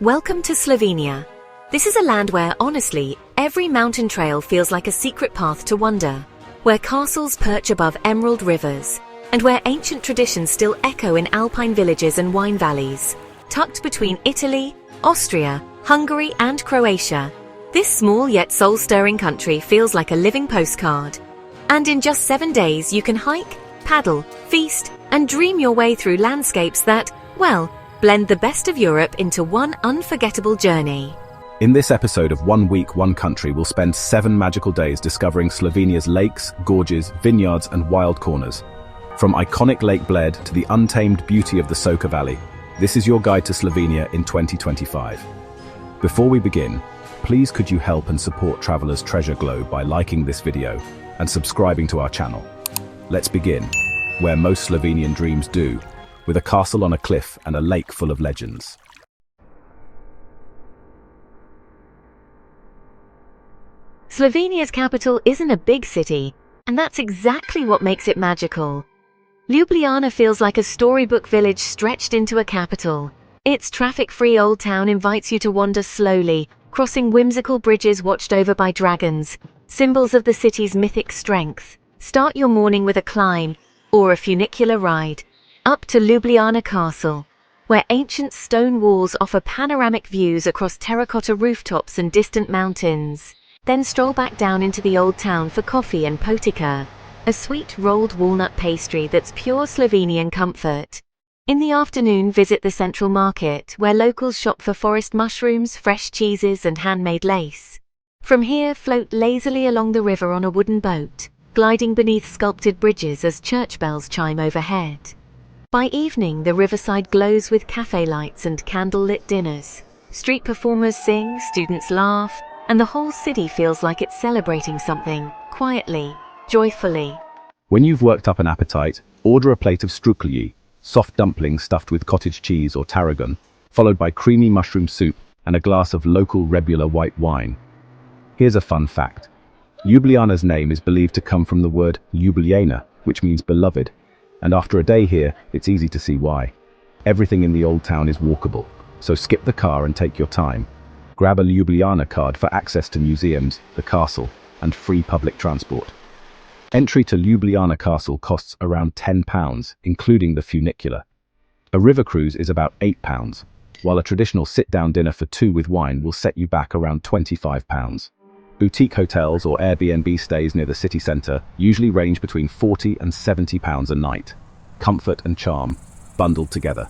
Welcome to Slovenia. This is a land where, honestly, every mountain trail feels like a secret path to wonder, where castles perch above emerald rivers, and where ancient traditions still echo in Alpine villages and wine valleys. Tucked between Italy, Austria, Hungary and Croatia, this small yet soul-stirring country feels like a living postcard. And in just 7 days you can hike, paddle, feast, and dream your way through landscapes that, well, blend the best of Europe into one unforgettable journey. In this episode of 1 Week, 1 Country, we'll spend 7 magical days discovering Slovenia's lakes, gorges, vineyards and wild corners. From iconic Lake Bled to the untamed beauty of the Soča Valley, this is your guide to Slovenia in 2025. Before we begin, please could you help and support Travelers Treasure Globe by liking this video and subscribing to our channel. Let's begin, where most Slovenian dreams do, with a castle on a cliff and a lake full of legends. Slovenia's capital isn't a big city, and that's exactly what makes it magical. Ljubljana feels like a storybook village stretched into a capital. Its traffic-free old town invites you to wander slowly, crossing whimsical bridges watched over by dragons, symbols of the city's mythic strength. Start your morning with a climb, or a funicular ride, up to Ljubljana Castle, where ancient stone walls offer panoramic views across terracotta rooftops and distant mountains. Then stroll back down into the old town for coffee and potica, a sweet rolled walnut pastry that's pure Slovenian comfort. In the afternoon, visit the central market, where locals shop for forest mushrooms, fresh cheeses and handmade lace. From here, float lazily along the river on a wooden boat, gliding beneath sculpted bridges as church bells chime overhead. By evening, the riverside glows with cafe lights and candle-lit dinners. Street performers sing, students laugh, and the whole city feels like it's celebrating something, quietly, joyfully. When you've worked up an appetite, order a plate of strukli, soft dumplings stuffed with cottage cheese or tarragon, followed by creamy mushroom soup and a glass of local Rebula white wine. Here's a fun fact. Ljubljana's name is believed to come from the word Ljubljana, which means beloved. And after a day here, it's easy to see why. Everything in the old town is walkable, so skip the car and take your time. Grab a Ljubljana card for access to museums, the castle, and free public transport. Entry to Ljubljana Castle costs around £10, including the funicular. A river cruise is about £8, while a traditional sit-down dinner for 2 with wine will set you back around £25. Boutique hotels or Airbnb stays near the city centre usually range between £40 and £70 a night. Comfort and charm, bundled together.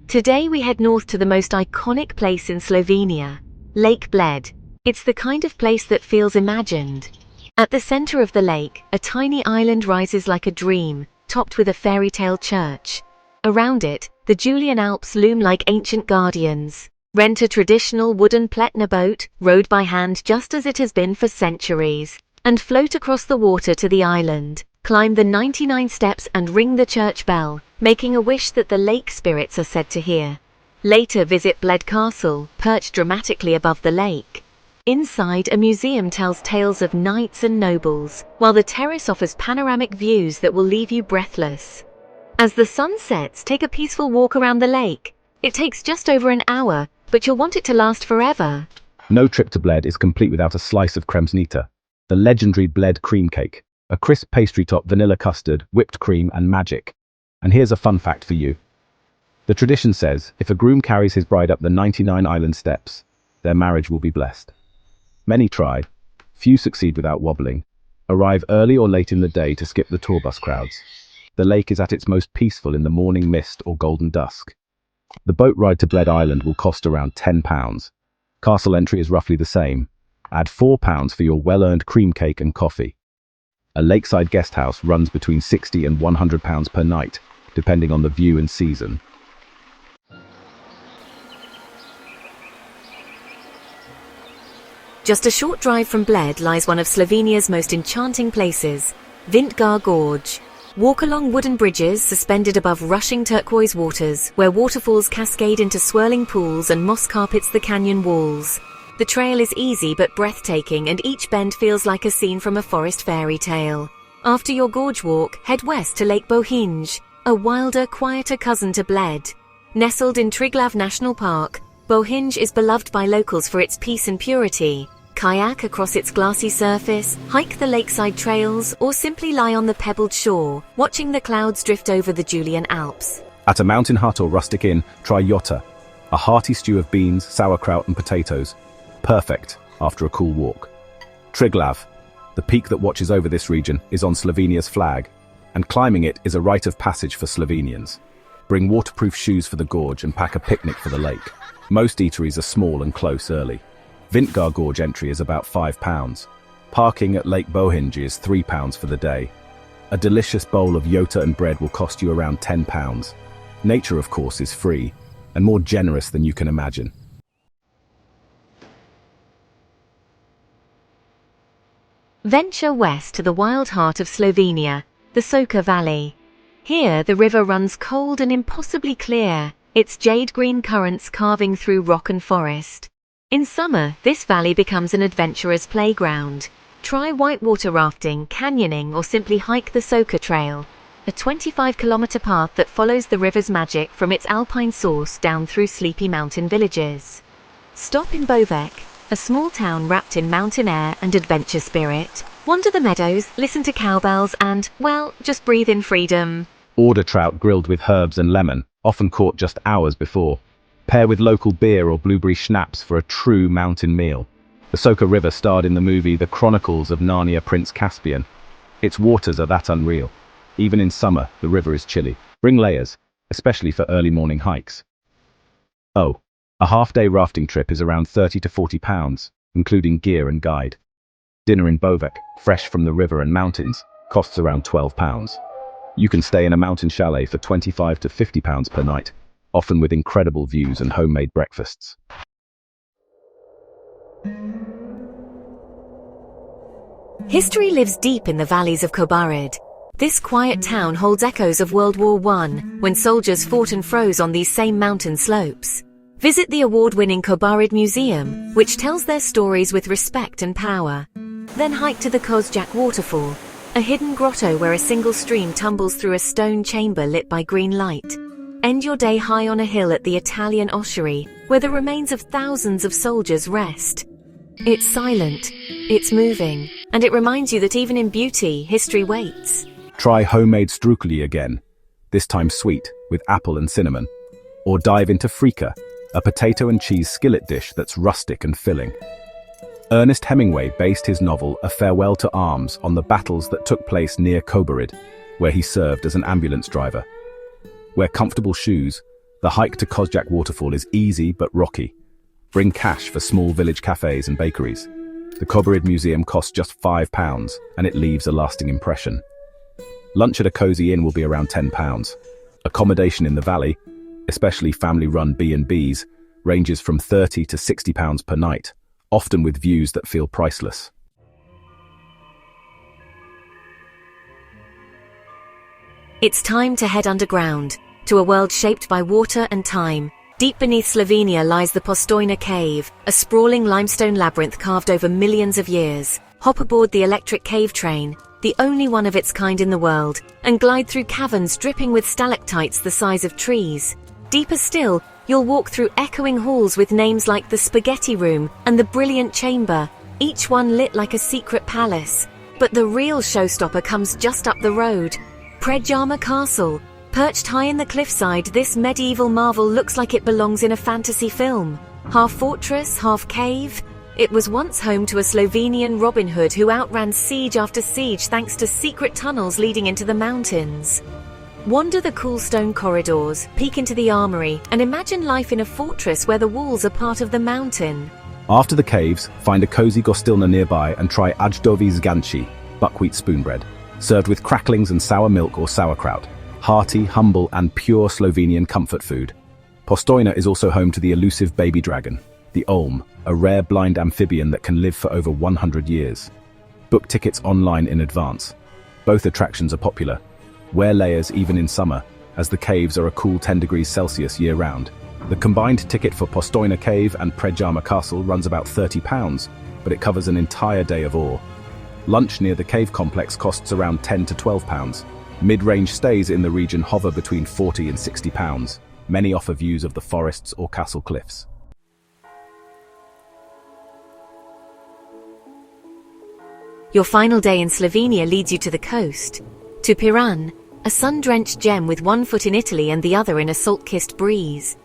Today we head north to the most iconic place in Slovenia, Lake Bled. It's the kind of place that feels imagined. At the center of the lake, a tiny island rises like a dream, topped with a fairy tale church. Around it, the Julian Alps loom like ancient guardians. Rent a traditional wooden pletna boat, rowed by hand just as it has been for centuries, and float across the water to the island. Climb the 99 steps and ring the church bell, making a wish that the lake spirits are said to hear. Later, visit Bled Castle, perched dramatically above the lake. Inside, a museum tells tales of knights and nobles, while the terrace offers panoramic views that will leave you breathless. As the sun sets, take a peaceful walk around the lake. It takes just over an hour, but you'll want it to last forever. No trip to Bled is complete without a slice of kremsnita, the legendary Bled cream cake, a crisp pastry-top vanilla custard, whipped cream and magic. And here's a fun fact for you. The tradition says, if a groom carries his bride up the 99 island steps, their marriage will be blessed. Many try, few succeed without wobbling. Arrive early or late in the day to skip the tour bus crowds. The lake is at its most peaceful in the morning mist or golden dusk. The boat ride to Bled Island will cost around £10. Castle entry is roughly the same. Add £4 for your well-earned cream cake and coffee. A lakeside guest house runs between £60 and £100 per night, depending on the view and season. Just a short drive from Bled lies one of Slovenia's most enchanting places, Vintgar Gorge. Walk along wooden bridges suspended above rushing turquoise waters, where waterfalls cascade into swirling pools and moss carpets the canyon walls. The trail is easy but breathtaking, and each bend feels like a scene from a forest fairy tale. After your gorge walk, head west to Lake Bohinj, a wilder, quieter cousin to Bled. Nestled in Triglav National Park, Bohinj is beloved by locals for its peace and purity. Kayak across its glassy surface, hike the lakeside trails, or simply lie on the pebbled shore, watching the clouds drift over the Julian Alps. At a mountain hut or rustic inn, try jota, a hearty stew of beans, sauerkraut and potatoes. Perfect after a cool walk. Triglav, the peak that watches over this region, is on Slovenia's flag, and climbing it is a rite of passage for Slovenians. Bring waterproof shoes for the gorge and pack a picnic for the lake. Most eateries are small and close early. Vintgar Gorge entry is about £5. Parking at Lake Bohinj is £3 for the day. A delicious bowl of jota and bread will cost you around £10. Nature, of course, is free, and more generous than you can imagine. Venture west to the wild heart of Slovenia, the Soča Valley. Here, the river runs cold and impossibly clear, its jade-green currents carving through rock and forest. In summer, this valley becomes an adventurer's playground. Try whitewater rafting, canyoning, or simply hike the Soča Trail, a 25-kilometer path that follows the river's magic from its Alpine source down through sleepy mountain villages. Stop in Bovec, a small town wrapped in mountain air and adventure spirit. Wander the meadows, listen to cowbells, and, well, just breathe in freedom. Order trout grilled with herbs and lemon, often caught just hours before. Pair with local beer or blueberry schnapps for a true mountain meal. The Soča River starred in the movie The Chronicles of Narnia Prince Caspian. Its waters are that unreal. Even in summer, the river is chilly. Bring layers, especially for early morning hikes. Oh, a half-day rafting trip is around £30 to £40, including gear and guide. Dinner in Bovec, fresh from the river and mountains, costs around £12. You can stay in a mountain chalet for £25 to £50 per night, often with incredible views and homemade breakfasts. History lives deep in the valleys of Kobarid. This quiet town holds echoes of World War I, when soldiers fought and froze on these same mountain slopes. Visit the award-winning Kobarid Museum, which tells their stories with respect and power. Then hike to the Kozjak waterfall, a hidden grotto where a single stream tumbles through a stone chamber lit by green light. End your day high on a hill at the Italian ossuary, where the remains of thousands of soldiers rest. It's silent, it's moving, and it reminds you that even in beauty, history waits. Try homemade strucli again, this time sweet, with apple and cinnamon. Or dive into frika, a potato and cheese skillet dish that's rustic and filling. Ernest Hemingway based his novel A Farewell to Arms on the battles that took place near Kobarid, where he served as an ambulance driver. Wear comfortable shoes. The hike to Kozjak waterfall is easy but rocky. Bring cash for small village cafes and bakeries. The Kobarid Museum costs just £5, and it leaves a lasting impression. Lunch at a cozy inn will be around £10. Accommodation in the valley, especially family-run B&Bs, ranges from £30 to £60 per night, often with views that feel priceless. It's time to head underground, to a world shaped by water and time. Deep beneath Slovenia lies the Postojna Cave, a sprawling limestone labyrinth carved over millions of years. Hop aboard the electric cave train, the only one of its kind in the world, and glide through caverns dripping with stalactites the size of trees. Deeper still, you'll walk through echoing halls with names like the Spaghetti Room and the Brilliant Chamber, each one lit like a secret palace. But the real showstopper comes just up the road. Predjama Castle. Perched high in the cliffside, this medieval marvel looks like it belongs in a fantasy film. Half fortress, half cave. It was once home to a Slovenian Robin Hood who outran siege after siege thanks to secret tunnels leading into the mountains. Wander the cool stone corridors, peek into the armory, and imagine life in a fortress where the walls are part of the mountain. After the caves, find a cozy gostilna nearby and try ajdovi zganci, buckwheat spoonbread, served with cracklings and sour milk or sauerkraut. Hearty, humble, and pure Slovenian comfort food. Postojna is also home to the elusive baby dragon, the Olm, a rare blind amphibian that can live for over 100 years. Book tickets online in advance. Both attractions are popular. Wear layers even in summer, as the caves are a cool 10 degrees Celsius year-round. The combined ticket for Postojna Cave and Predjama Castle runs about £30, but it covers an entire day of awe. Lunch near the cave complex costs around £10 to £12. Mid-range stays in the region hover between £40 and £60. Many offer views of the forests or castle cliffs. Your final day in Slovenia leads you to the coast, to Piran, a sun-drenched gem with one foot in Italy and the other in a salt-kissed breeze.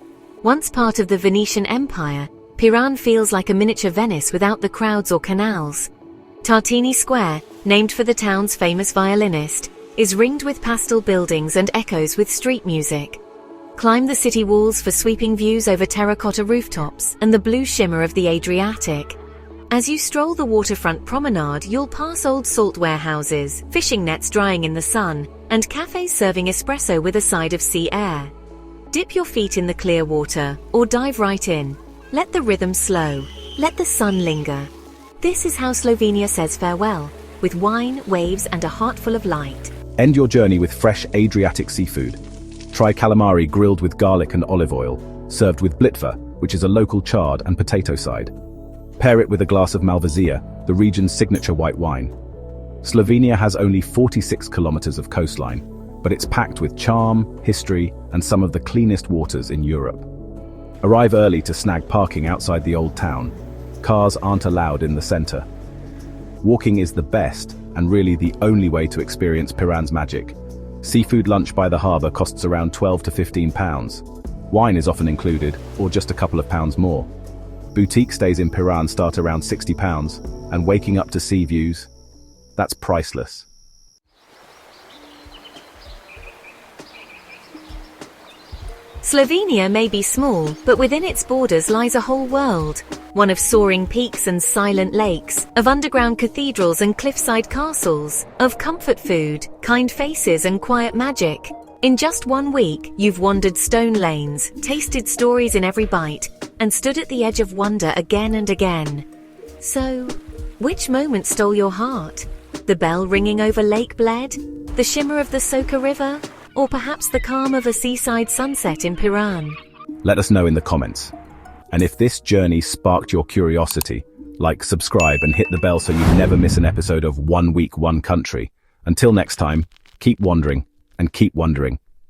Once part of the Venetian Empire, Piran feels like a miniature Venice without the crowds or canals. Tartini Square, named for the town's famous violinist, is ringed with pastel buildings and echoes with street music. Climb the city walls for sweeping views over terracotta rooftops and the blue shimmer of the Adriatic. As you stroll the waterfront promenade, you'll pass old salt warehouses, fishing nets drying in the sun, and cafes serving espresso with a side of sea air. Dip your feet in the clear water, or dive right in. Let the rhythm slow. Let the sun linger. This is how Slovenia says farewell, with wine, waves, and a heart full of light. End your journey with fresh Adriatic seafood. Try calamari grilled with garlic and olive oil, served with blitva, which is a local chard and potato side. Pair it with a glass of Malvasia, the region's signature white wine. Slovenia has only 46 kilometers of coastline, but it's packed with charm, history, and some of the cleanest waters in Europe. Arrive early to snag parking outside the old town. Cars aren't allowed in the center. Walking is the best, and really the only way to experience Piran's magic. Seafood lunch by the harbour costs around £12 to £15. Wine is often included, or just a couple of pounds more. Boutique stays in Piran start around £60, and waking up to sea views, that's priceless. Slovenia may be small, but within its borders lies a whole world. One of soaring peaks and silent lakes, of underground cathedrals and cliffside castles, of comfort food, kind faces and quiet magic. In just 1 week, you've wandered stone lanes, tasted stories in every bite, and stood at the edge of wonder again and again. So, which moment stole your heart? The bell ringing over Lake Bled? The shimmer of the Soča River? Or perhaps the calm of a seaside sunset in Piran? Let us know in the comments. And if this journey sparked your curiosity, like, subscribe, and hit the bell so you never miss an episode of 1 Week, 1 Country. Until next time, keep wandering and keep wondering.